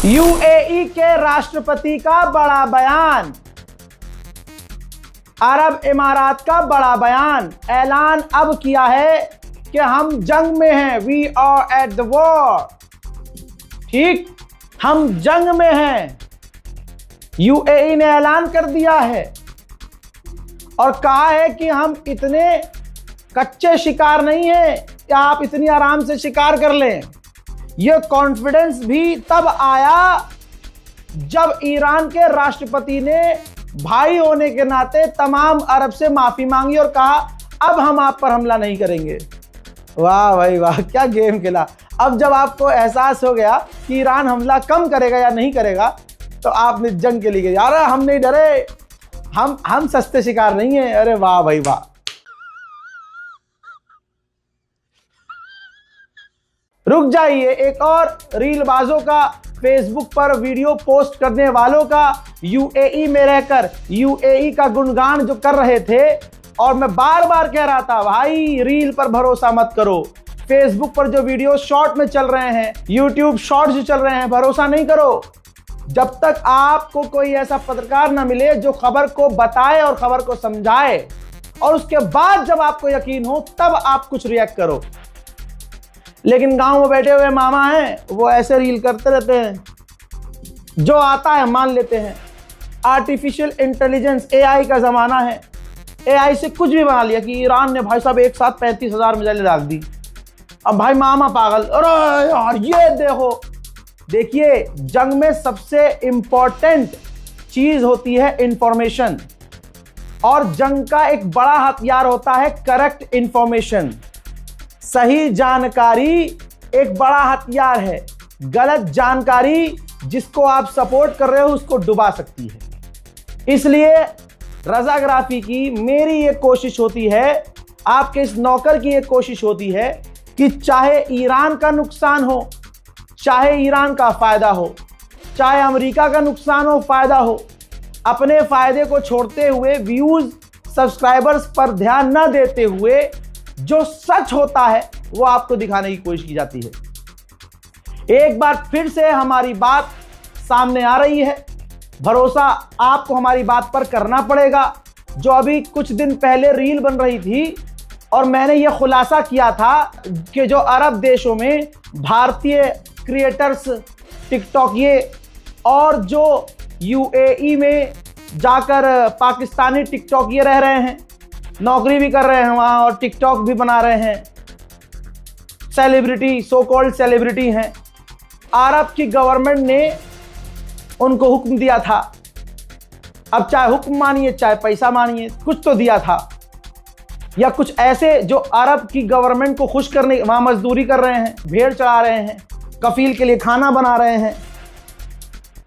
UAE के राष्ट्रपति का बड़ा बयान, अरब इमारात का बड़ा बयान, ऐलान अब किया है कि हम जंग में हैं, we are at the war. ठीक, हम जंग में हैं। यूएई ने ऐलान कर दिया है और कहा है कि हम इतने कच्चे शिकार नहीं हैं कि आप इतनी आराम से शिकार कर लें। यह कॉन्फिडेंस भी तब आया जब ईरान के राष्ट्रपति ने भाई होने के नाते तमाम अरब से माफी मांगी और कहा अब हम आप पर हमला नहीं करेंगे। वाह भाई वाह, क्या गेम खेला। अब जब आपको एहसास हो गया कि ईरान हमला कम करेगा या नहीं करेगा, तो आपने जंग के लिए गए। यार हम नहीं डरे, हम सस्ते शिकार नहीं है। अरे वाह भाई वाह। रुक जाइए, एक और रीलबाजों का, फेसबुक पर वीडियो पोस्ट करने वालों का, यूएई में रहकर यूएई का गुणगान जो कर रहे थे, और मैं बार बार कह रहा था भाई रील पर भरोसा मत करो, फेसबुक पर जो वीडियो शॉर्ट में चल रहे हैं, यूट्यूब शॉर्ट्स जो चल रहे हैं, भरोसा नहीं करो जब तक आपको कोई ऐसा पत्रकार ना मिले जो खबर को बताए और खबर को समझाए, और उसके बाद जब आपको यकीन हो तब आप कुछ रिएक्ट करो। लेकिन गांव में बैठे हुए मामा हैं, वो ऐसे रील करते रहते हैं, जो आता है मान लेते हैं। आर्टिफिशियल इंटेलिजेंस, एआई का जमाना है। एआई से कुछ भी बना लिया कि ईरान ने भाई साहब एक साथ 35,000 मिसाइलें डाल दी। अब भाई मामा पागल, अरे यार ये देखो। देखिए, जंग में सबसे इंपॉर्टेंट चीज होती है इंफॉर्मेशन, और जंग का एक बड़ा हथियार होता है करेक्ट इंफॉर्मेशन। सही जानकारी एक बड़ा हथियार है। गलत जानकारी जिसको आप सपोर्ट कर रहे हो उसको डुबा सकती है। इसलिए रजाग्राफी की मेरी ये कोशिश होती है, आपके इस नौकर की ये कोशिश होती है कि चाहे ईरान का नुकसान हो, चाहे ईरान का फायदा हो, चाहे अमेरिका का नुकसान हो, फायदा हो, अपने फायदे को छोड़ते हुए, व्यूज सब्सक्राइबर्स पर ध्यान न देते हुए, जो सच होता है वो आपको दिखाने की कोशिश की जाती है। एक बार फिर से हमारी बात सामने आ रही है। भरोसा आपको हमारी बात पर करना पड़ेगा। जो अभी कुछ दिन पहले रील बन रही थी और मैंने ये खुलासा किया था कि जो अरब देशों में भारतीय क्रिएटर्स, टिकटॉकिए, और जो यूएई में जाकर पाकिस्तानी टिकटॉकिए रह रहे हैं, नौकरी भी कर रहे हैं वहाँ और टिकटॉक भी बना रहे हैं, सेलिब्रिटी, सो कॉल्ड सेलिब्रिटी हैं। अरब की गवर्नमेंट ने उनको हुक्म दिया था, अब चाहे हुक्म मानिए चाहे पैसा मानिए, कुछ तो दिया था। या कुछ ऐसे जो अरब की गवर्नमेंट को खुश करने वहाँ मजदूरी कर रहे हैं, भेड़ चढ़ा रहे हैं, कफील के लिए खाना बना रहे हैं,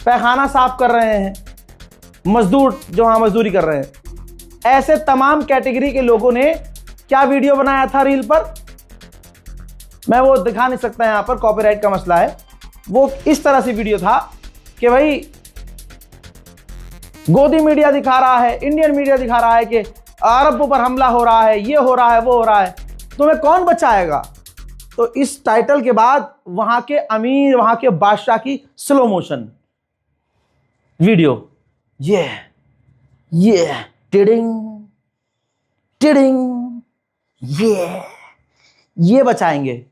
पैखाना साफ कर रहे हैं, मजदूर जो वहाँ मजदूरी कर रहे हैं। ऐसे तमाम कैटेगरी के लोगों ने क्या वीडियो बनाया था रील पर, मैं वो दिखा नहीं सकता, यहां पर कॉपीराइट का मसला है। वो इस तरह से वीडियो था कि भाई गोदी मीडिया दिखा रहा है, इंडियन मीडिया दिखा रहा है कि अरब पर हमला हो रहा है, ये हो रहा है, वो हो रहा है, तुम्हें कौन बचाएगा। तो इस टाइटल के बाद वहां के अमीर, वहां के बादशाह की स्लो मोशन वीडियो, ये टिडिंग टिडिंग, ये बचाएंगे।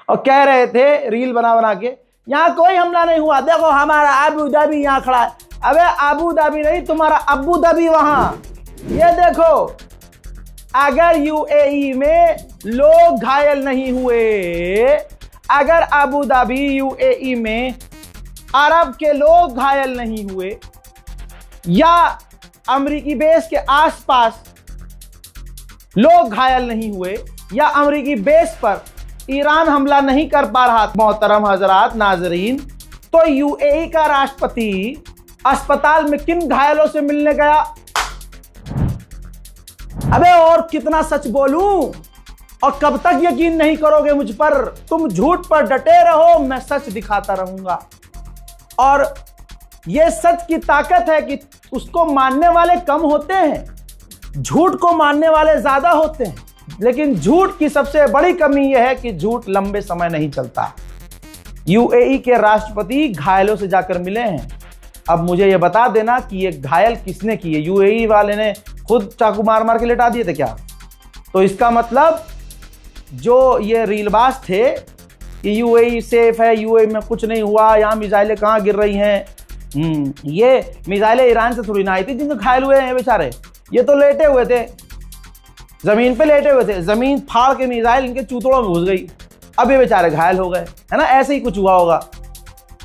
और कह रहे थे रील बना बना के, यहां कोई हमला नहीं हुआ, देखो हमारा अबू धाबी यहां खड़ा है। अबे अबू धाबी नहीं, तुम्हारा अबू धाबी वहां, ये देखो। अगर यूएई में लोग घायल नहीं हुए, अगर अबू धाबी यूएई में अरब के लोग घायल नहीं हुए, या अमेरिकी बेस के आसपास लोग घायल नहीं हुए, या अमेरिकी बेस पर ईरान हमला नहीं कर पा रहा, मोहतरम हजरात नाजरीन, तो यूएई का राष्ट्रपति अस्पताल में किन घायलों से मिलने गया। अबे और कितना सच बोलूं, और कब तक यकीन नहीं करोगे मुझ पर। तुम झूठ पर डटे रहो, मैं सच दिखाता रहूंगा। और यह सच की ताकत है कि उसको मानने वाले कम होते हैं, झूठ को मानने वाले ज्यादा होते हैं। लेकिन झूठ की सबसे बड़ी कमी यह है कि झूठ लंबे समय नहीं चलता। यूएई के राष्ट्रपति घायलों से जाकर मिले हैं। अब मुझे यह बता देना कि ये घायल किसने किए? यूएई वाले ने खुद चाकू मार मार के लेटा दिए थे क्या? तो इसका मतलब जो ये रीलबाज थे कि यूएई सेफ है, यूएई में कुछ नहीं हुआ, यहाँ मिसाइलें कहाँ गिर रही हैं, ये मिसाइलें ईरान से थोड़ी ना आई थी जिनके घायल हुए हैं बेचारे। ये तो लेटे हुए थे, जमीन पे लेटे हुए थे, जमीन फाड़ के मिसाइल इनके चूतड़ों में घुस गई, अब ये बेचारे घायल हो गए, है ना? ऐसे ही कुछ हुआ होगा।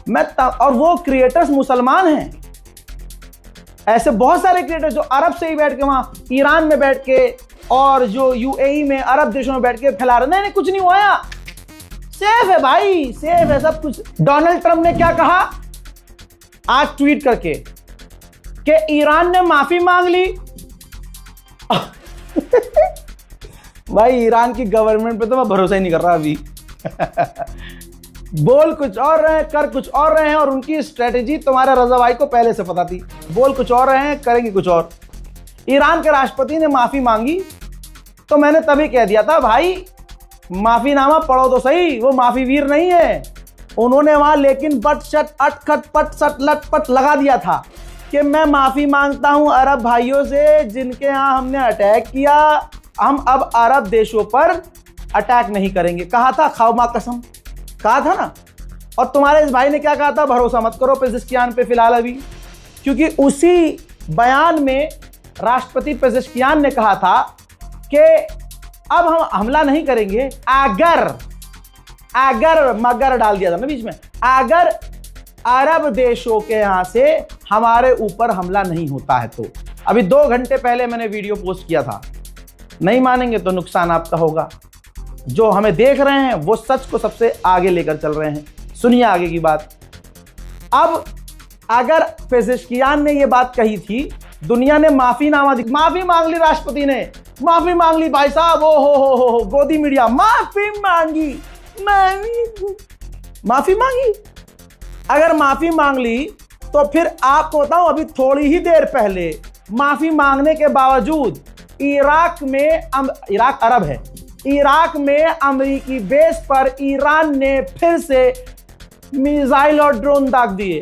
और वो क्रिएटर्स मुसलमान हैं। ऐसे बहुत सारे क्रिएटर्स जो अरब से ही बैठ के वहां ईरान में बैठ के और जो यूएई में अरब देशों में बैठ के फैला रहे, नहीं कुछ नहीं हुआ, सेफ है भाई, सेफ है सब कुछ। डोनाल्ड ट्रंप ने क्या कहा आज ट्वीट करके कि ईरान ने माफी मांग ली। भाई ईरान की गवर्नमेंट पे तो मैं भरोसा ही नहीं कर रहा अभी। बोल कुछ और रहे हैं, कर कुछ और रहे हैं, और उनकी स्ट्रेटेजी तुम्हारे रजा भाई को पहले से पता थी। बोल कुछ और रहे हैं, करेंगे कुछ और। ईरान के राष्ट्रपति ने माफी मांगी तो मैंने तभी कह दिया था भाई माफीनामा पढ़ो तो सही, वो माफी वीर नहीं है। उन्होंने वहां लेकिन बट शट अटखट पट सट लटपट लगा दिया था कि मैं माफी मांगता हूं अरब भाइयों से जिनके यहां हमने अटैक किया, हम अब अरब देशों पर अटैक नहीं करेंगे। कहा था, खाओ मां कसम, कहा था ना। और तुम्हारे इस भाई ने क्या कहा था? भरोसा मत करो पेज़ेश्कियान पे फिलहाल अभी, क्योंकि उसी बयान में राष्ट्रपति पेज़ेश्कियान ने कहा था कि अब हम हमला नहीं करेंगे अगर मगर डाल दिया था ना बीच में, अगर अरब देशों के यहां से हमारे ऊपर हमला नहीं होता है तो। अभी 2 घंटे पहले मैंने वीडियो पोस्ट किया था। नहीं मानेंगे तो नुकसान आपका होगा। जो हमें देख रहे हैं वो सच को सबसे आगे लेकर चल रहे हैं। सुनिए आगे की बात। अब अगर पेज़ेश्कियान ने यह बात कही थी, दुनिया ने माफी मांग ली, राष्ट्रपति ने माफी मांग ली भाई साहब, ओ हो गोदी मीडिया माफी मांगी। अगर माफी मांग ली तो फिर आपको बताऊं, अभी थोड़ी ही देर पहले माफी मांगने के बावजूद इराक अरब है, इराक में अमेरिकी बेस पर ईरान ने फिर से मिसाइल और ड्रोन दाग दिए।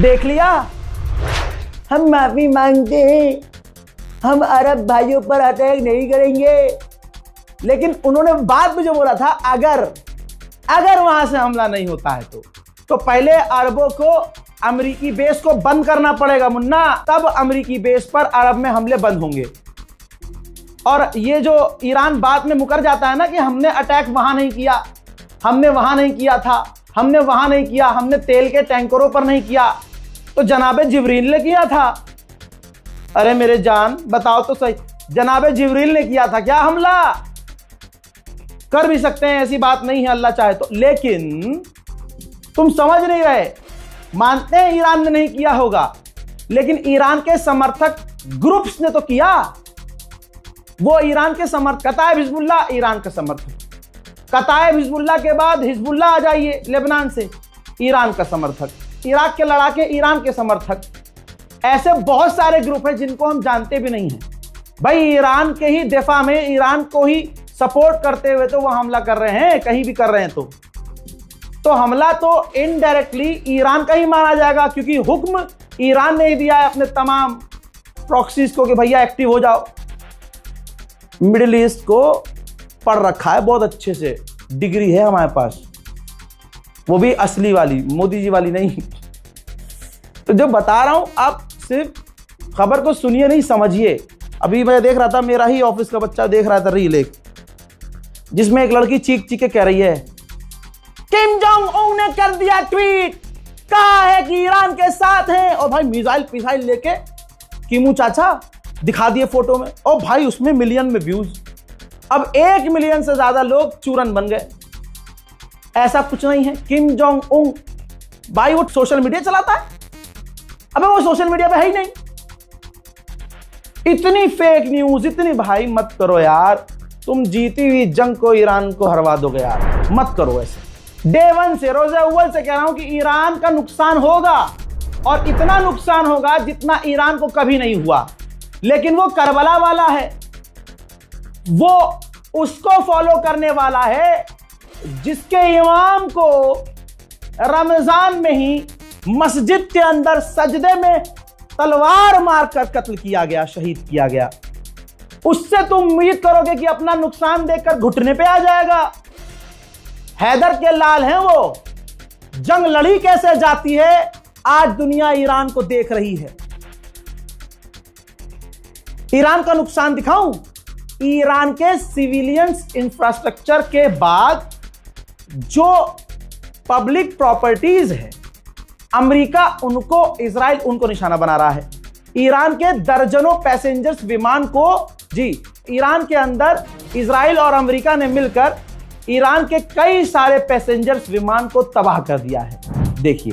देख लिया, हम माफी मांगते हैं, हम अरब भाइयों पर अटैक नहीं करेंगे। लेकिन उन्होंने बाद में जो बोला था, अगर वहां से हमला नहीं होता है तो पहले अरबों को अमेरिकी बेस को बंद करना पड़ेगा मुन्ना, तब अमेरिकी बेस पर अरब में हमले बंद होंगे। और ये जो ईरान बाद में मुकर जाता है ना कि हमने अटैक वहां नहीं किया, हमने वहां नहीं किया था, हमने वहां नहीं किया, हमने तेल के टैंकरों पर नहीं किया, तो जनाबे जिब्रील ने किया था। अरे मेरे जान बताओ तो सही, जनाबे जिब्रील ने किया था क्या हमला? कर भी सकते हैं, ऐसी बात नहीं है, अल्लाह चाहे तो। लेकिन तुम समझ नहीं रहे। मानते हैं ईरान ने नहीं किया होगा, लेकिन ईरान के समर्थक ग्रुप्स ने तो किया। वो ईरान के समर्थक, कताइब हिजबुल्लाह ईरान का समर्थक, कताइब हिजबुल्लाह के बाद हिजबुल्लाह आ जाइए लेबनान से, ईरान का समर्थक, इराक के लड़ाके ईरान के समर्थक, ऐसे बहुत सारे ग्रुप हैं जिनको हम जानते भी नहीं हैं। भाई ईरान के ही दिफा में, ईरान को ही सपोर्ट करते हुए तो वो हमला कर रहे हैं, कहीं भी कर रहे हैं तो हमला तो इनडायरेक्टली ईरान का ही माना जाएगा, क्योंकि हुक्म ईरान ने ही दिया है अपने तमाम प्रॉक्सीज को कि भैया एक्टिव हो जाओ। मिडिल ईस्ट को पढ़ रखा है बहुत अच्छे से, डिग्री है हमारे पास, वो भी असली वाली, मोदी जी वाली नहीं। तो जो बता रहा हूं, आप सिर्फ खबर को सुनिए नहीं समझिए। अभी मैं देख रहा था, मेरा ही ऑफिस का बच्चा देख रहा था रील एक, जिसमें एक लड़की चीख चीख के कह रही है किम जोंग उन ने कर दिया ट्वीट, कहा है कि ईरान के साथ हैं। और भाई मिसाइल लेके किमू चाचा दिखा दिए फोटो में, और भाई उसमें मिलियन में व्यूज। अब 1 मिलियन से ज्यादा लोग चूरन बन गए। ऐसा कुछ नहीं है। किम जोंग उन भाई वो सोशल मीडिया चलाता है, अबे वो सोशल मीडिया पे है ही नहीं। इतनी फेक न्यूज, इतनी भाई मत करो यार। तुम जीती हुई जंग को ईरान को हरवा दोगे यार, मत करो ऐसे। डे 1 से, रोजे अव्वल से कह रहा हूं कि ईरान का नुकसान होगा, और इतना नुकसान होगा जितना ईरान को कभी नहीं हुआ। लेकिन वो करबला वाला है, वो उसको फॉलो करने वाला है जिसके इमाम को रमजान में ही मस्जिद के अंदर सजदे में तलवार मारकर कत्ल किया गया, शहीद किया गया। उससे तुम उम्मीद करोगे कि अपना नुकसान देखकर घुटने पे आ जाएगा। हैदर के लाल हैं वो। जंग लड़ी कैसे जाती है आज दुनिया ईरान को देख रही है। ईरान का नुकसान दिखाऊं? ईरान के सिविलियंस इंफ्रास्ट्रक्चर के बाद जो पब्लिक प्रॉपर्टीज है, अमेरिका उनको, इजराइल उनको निशाना बना रहा है। ईरान के दर्जनों पैसेंजर्स विमान को, जी, ईरान के अंदर इजराइल और अमेरिका ने मिलकर ईरान के कई सारे पैसेंजर्स विमान को तबाह कर दिया है। देखिए।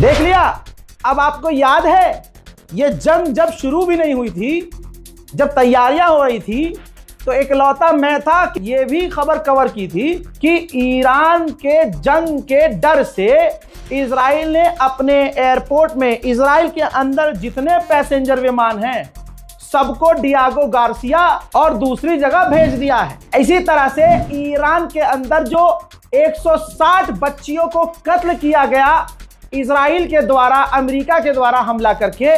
देख लिया। अब आपको याद है ये जंग जब शुरू भी नहीं हुई थी, जब तैयारियां हो रही थी, तो इकलौता मैं था कि ये भी खबर कवर की थी कि ईरान के जंग के डर से इजराइल ने अपने एयरपोर्ट में, इजराइल के अंदर जितने पैसेंजर विमान हैं सबको डियागो गार्सिया और दूसरी जगह भेज दिया है। इसी तरह से ईरान के अंदर जो 160 बच्चियों को कत्ल किया गया इजराइल के द्वारा, अमेरिका के द्वारा हमला करके,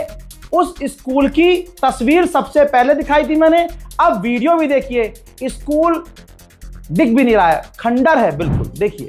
उस स्कूल की तस्वीर सबसे पहले दिखाई थी मैंने। अब वीडियो भी देखिए। स्कूल दिख भी नहीं रहा है, खंडर है बिल्कुल। देखिए।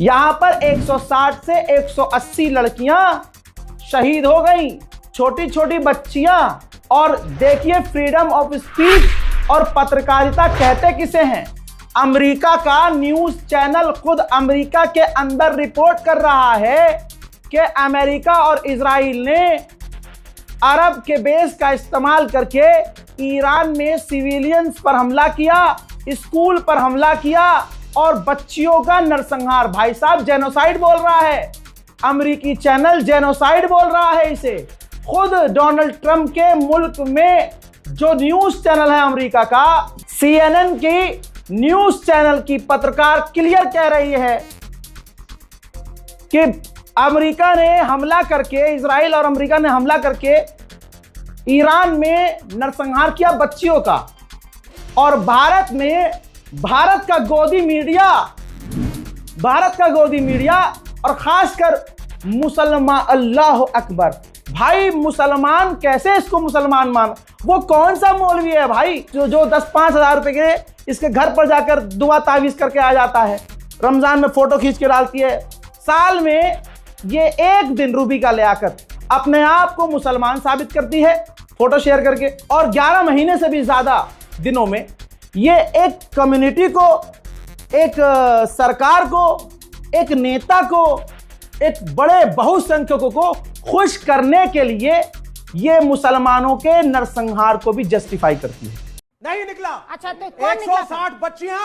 यहां पर 160 से 180 लड़कियां शहीद हो गई, छोटी छोटी बच्चियां। और देखिए, फ्रीडम ऑफ स्पीच और पत्रकारिता कहते किसे हैं? अमेरिका का न्यूज चैनल खुद अमेरिका के अंदर रिपोर्ट कर रहा है कि अमेरिका और इजराइल ने अरब के बेस का इस्तेमाल करके ईरान में सिविलियंस पर हमला किया, स्कूल पर हमला किया और बच्चियों का नरसंहार। भाई साहब, जेनोसाइड बोल रहा है अमेरिकी चैनल, जेनोसाइड बोल रहा है इसे। खुद डोनाल्ड ट्रंप के मुल्क में जो न्यूज चैनल है अमेरिका का, CNN की न्यूज चैनल की पत्रकार क्लियर कह रही है कि अमेरिका ने हमला करके, इजराइल और अमेरिका ने हमला करके ईरान में नरसंहार किया बच्चियों का। और भारत में, भारत का गोदी मीडिया और खासकर मुसलमान, अल्लाह अकबर, भाई मुसलमान कैसे इसको मुसलमान मान? वो कौन सा मौलवी है भाई जो 10-5 हजार रुपए के इसके घर पर जाकर दुआ तावीज करके आ जाता है, रमजान में फोटो खींच के डालती है। साल में ये एक दिन रूबी का लियाकत अपने आप को मुसलमान साबित करती है फोटो शेयर करके, और 11 महीने से भी ज्यादा दिनों में ये एक कम्युनिटी को एक सरकार को, एक नेता को, एक बड़े बहुसंख्यकों को खुश करने के लिए ये मुसलमानों के नरसंहार को भी जस्टिफाई करती है। नहीं निकला। अच्छा, तो कौन निकला? 160 बच्चियां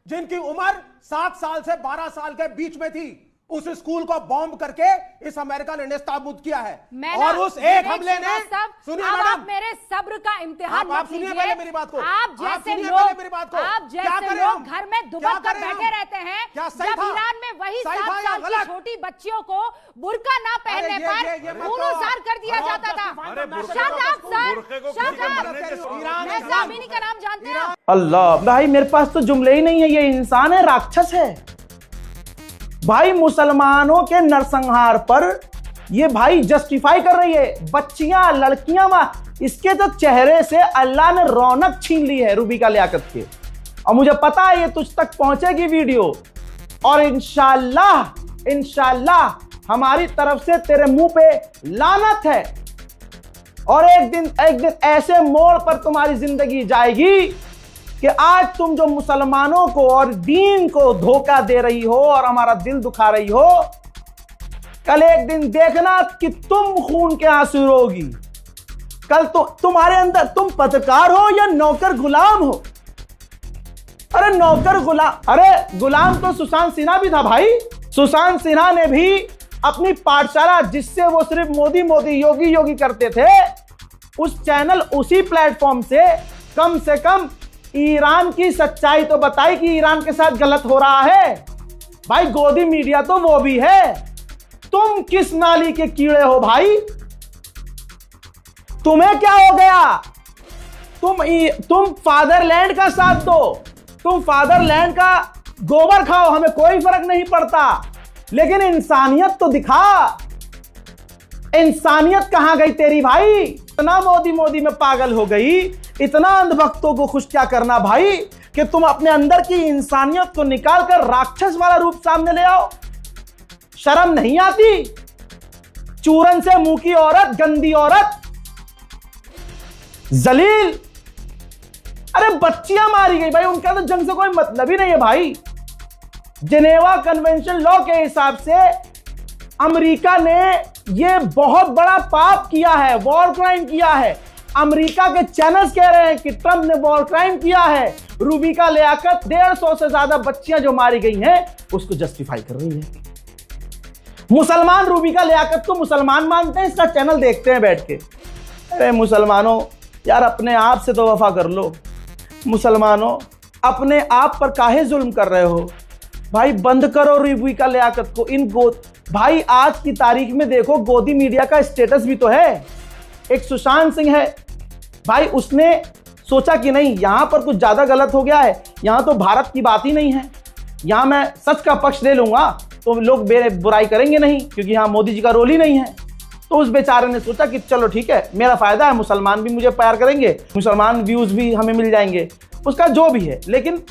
जिनकी उम्र 7 साल से 12 साल के बीच में थी, उस स्कूल को बॉम्ब करके इस अमेरिका ने नेस्तनाबूद किया है। और उस एक हमले ने, सुनिए मैडम, आप मेरे सब्र का इम्तिहान आप सुनिए पहले मेरी बात को। आप जैसे लोग घर में दुबक कर बैठे रहते हैं, जब ईरान में वही 7 साल की छोटी बच्चियों को बुर्का ना पहनने पर खून-उजार कर दिया जाता था। Shut up sir, shut up. मैं सामिनी का नाम जानते हैं? अल्लाह भाई, मेरे पास तो जुमले ही नहीं है। ये इंसान है, राक्षस है भाई। मुसलमानों के नरसंहार पर ये भाई जस्टिफाई कर रही है। बच्चियां, लड़कियां, इसके तो चेहरे से अल्लाह ने रौनक छीन ली है रूबिका लियाकत के। और मुझे पता है ये तुझ तक पहुंचेगी वीडियो, और इंशाल्लाह इंशाल्लाह हमारी तरफ से तेरे मुंह पे लानत है। और एक दिन ऐसे मोड़ पर तुम्हारी जिंदगी जाएगी कि आज तुम जो मुसलमानों को और दीन को धोखा दे रही हो और हमारा दिल दुखा रही हो, कल एक दिन देखना कि तुम खून के आंसू रोगी। कल तो तुम्हारे अंदर, तुम पत्रकार हो या नौकर गुलाम हो? अरे नौकर गुलाम, अरे गुलाम तो सुशांत सिन्हा भी था भाई। सुशांत सिन्हा ने भी अपनी पाठशाला, जिससे वो सिर्फ मोदी मोदी, योगी योगी करते थे, उस चैनल, उसी प्लेटफॉर्म से कम ईरान की सच्चाई तो बताई कि ईरान के साथ गलत हो रहा है। भाई गोदी मीडिया तो वो भी है। तुम किस नाली के कीड़े हो भाई? तुम्हें क्या हो गया? तुम फादरलैंड का साथ दो, तुम फादरलैंड का गोबर खाओ, हमें कोई फर्क नहीं पड़ता, लेकिन इंसानियत तो दिखा। इंसानियत कहां गई तेरी भाई? इतना मोदी में पागल हो गई, इतना अंधभक्तों को खुश क्या करना भाई, कि तुम अपने अंदर की इंसानियत को निकालकर राक्षस वाला रूप सामने ले आओ। शर्म नहीं आती? चूरन से मुंह की औरत, गंदी औरत, जलील। अरे बच्चियां मारी गई भाई, उनका तो जंग से कोई मतलब ही नहीं है भाई। जेनेवा कन्वेंशन लॉ के हिसाब से अमेरिका ने यह बहुत बड़ा पाप किया है, वॉर क्राइम किया है। अमेरिका के चैनल्स कह रहे हैं कि ट्रंप ने वॉर क्राइम किया है। रूबिका लियाकत 150 से ज्यादा बच्चियां जो मारी गई हैं उसको जस्टिफाई कर रही है। मुसलमान रूबिका लियाकत को मुसलमान मानते हैं, इसका चैनल देखते हैं बैठ के। अरे मुसलमानों यार, अपने आप से तो वफा कर लो। मुसलमानों अपने आप पर काहे जुल्म कर रहे हो भाई? बंद करो रूबिका लियाकत को। भाई आज की तारीख में देखो, गोदी मीडिया का स्टेटस भी तो है। एक सुशांत सिंह है भाई, उसने सोचा कि नहीं यहां पर कुछ ज्यादा गलत हो गया है, यहां तो भारत की बात ही नहीं है, यहां मैं सच का पक्ष ले लूंगा तो लोग बुराई करेंगे नहीं, क्योंकि यहां मोदी जी का रोल ही नहीं है। तो उस बेचारे ने सोचा कि चलो ठीक है, मेरा फायदा है, मुसलमान भी मुझे प्यार करेंगे, मुसलमान व्यूज भी हमें मिल जाएंगे, उसका जो भी है। लेकिन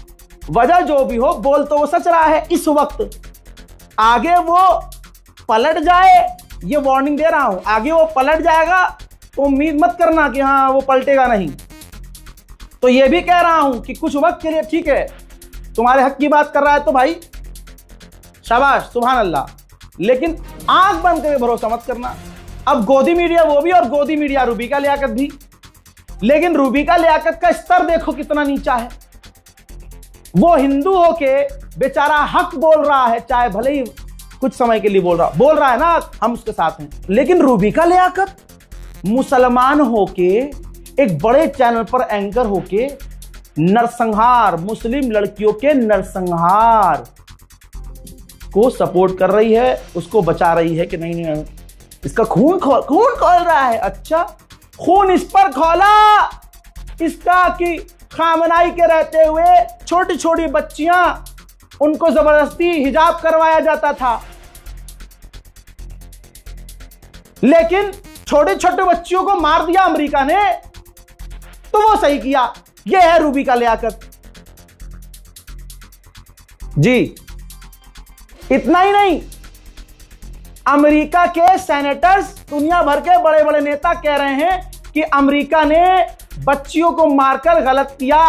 वजह जो भी हो, बोल तो वो सच रहा है इस वक्त। आगे वो पलट जाए, ये वार्निंग दे रहा हूं, आगे वो पलट जाएगा तो उम्मीद मत करना कि हाँ वो पलटेगा नहीं। तो ये भी कह रहा हूं कि कुछ वक्त के लिए ठीक है, तुम्हारे हक की बात कर रहा है तो भाई शाबाश, सुभान अल्लाह, लेकिन आंख बंद करके भरोसा मत करना। अब गोदी मीडिया वो भी, और गोदी मीडिया रूबिका लियाकत भी। लेकिन रूबिका लियाकत का स्तर देखो कितना नीचा है। वो हिंदू होके बेचारा हक बोल रहा है, चाहे भले ही कुछ समय के लिए बोल रहा है ना, हम उसके साथ हैं। लेकिन रूबिका लियाकत मुसलमान होके, एक बड़े चैनल पर एंकर होके नरसंहार, मुस्लिम लड़कियों के नरसंहार को सपोर्ट कर रही है, उसको बचा रही है कि नहीं इसका खून खोल रहा है। अच्छा, खून इस पर खोला इसका कि खामनाई के रहते हुए छोटी छोटी बच्चियां, उनको जबरदस्ती हिजाब करवाया जाता था। लेकिन छोटे छोटे बच्चियों को मार दिया अमेरिका ने, तो वो सही किया। यह है रूबिका लियाकत जी। इतना ही नहीं, अमेरिका के सेनेटर्स, दुनिया भर के बड़े बड़े नेता कह रहे हैं कि अमेरिका ने बच्चियों को मारकर गलत किया।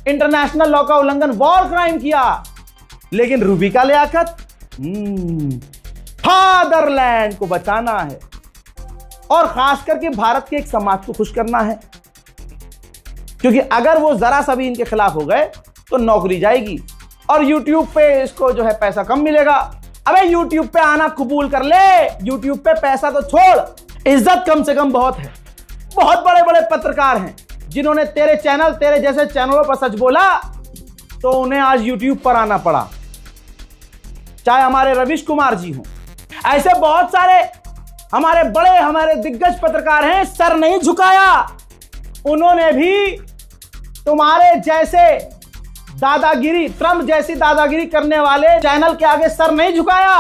इंटरनेशनल लॉ का उल्लंघन, वॉर क्राइम किया, लेकिन रूबी का लियाकत फादरलैंड को बचाना है और खास करके भारत के एक समाज को खुश करना है, क्योंकि अगर वो जरा सा भी इनके खिलाफ हो गए तो नौकरी जाएगी और YouTube पे इसको जो है पैसा कम मिलेगा। अबे YouTube पे आना कबूल कर ले, YouTube पे पैसा तो छोड़, इज्जत कम से कम बहुत है। बहुत बड़े बड़े पत्रकार हैं जिन्होंने तेरे चैनल, तेरे जैसे चैनलों पर सच बोला तो उन्हें आज YouTube पर आना पड़ा, चाहे हमारे रवीश कुमार जी हों। ऐसे बहुत सारे हमारे दिग्गज पत्रकार हैं, सर नहीं झुकाया। उन्होंने भी तुम्हारे जैसे दादागिरी, ट्रम्प जैसी दादागिरी करने वाले चैनल के आगे सर नहीं झुकाया।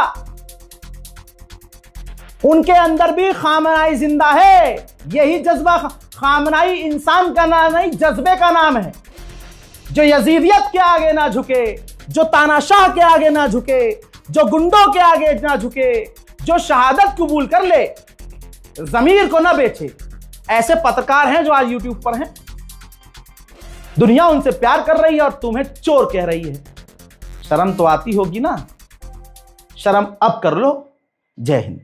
उनके अंदर भी खामनाई जिंदा है। यही जज्बा, खामनाई इंसान का नाम नहीं, जज्बे का नाम है, जो यजीदियत के आगे ना झुके, जो तानाशाह के आगे ना झुके, जो गुंडों के आगे ना झुके, जो शहादत कबूल कर ले, जमीर को ना बेचे। ऐसे पत्रकार हैं जो आज YouTube पर हैं। दुनिया उनसे प्यार कर रही है और तुम्हें चोर कह रही है। शर्म तो आती होगी ना, शर्म अब कर लो। जय हिंद।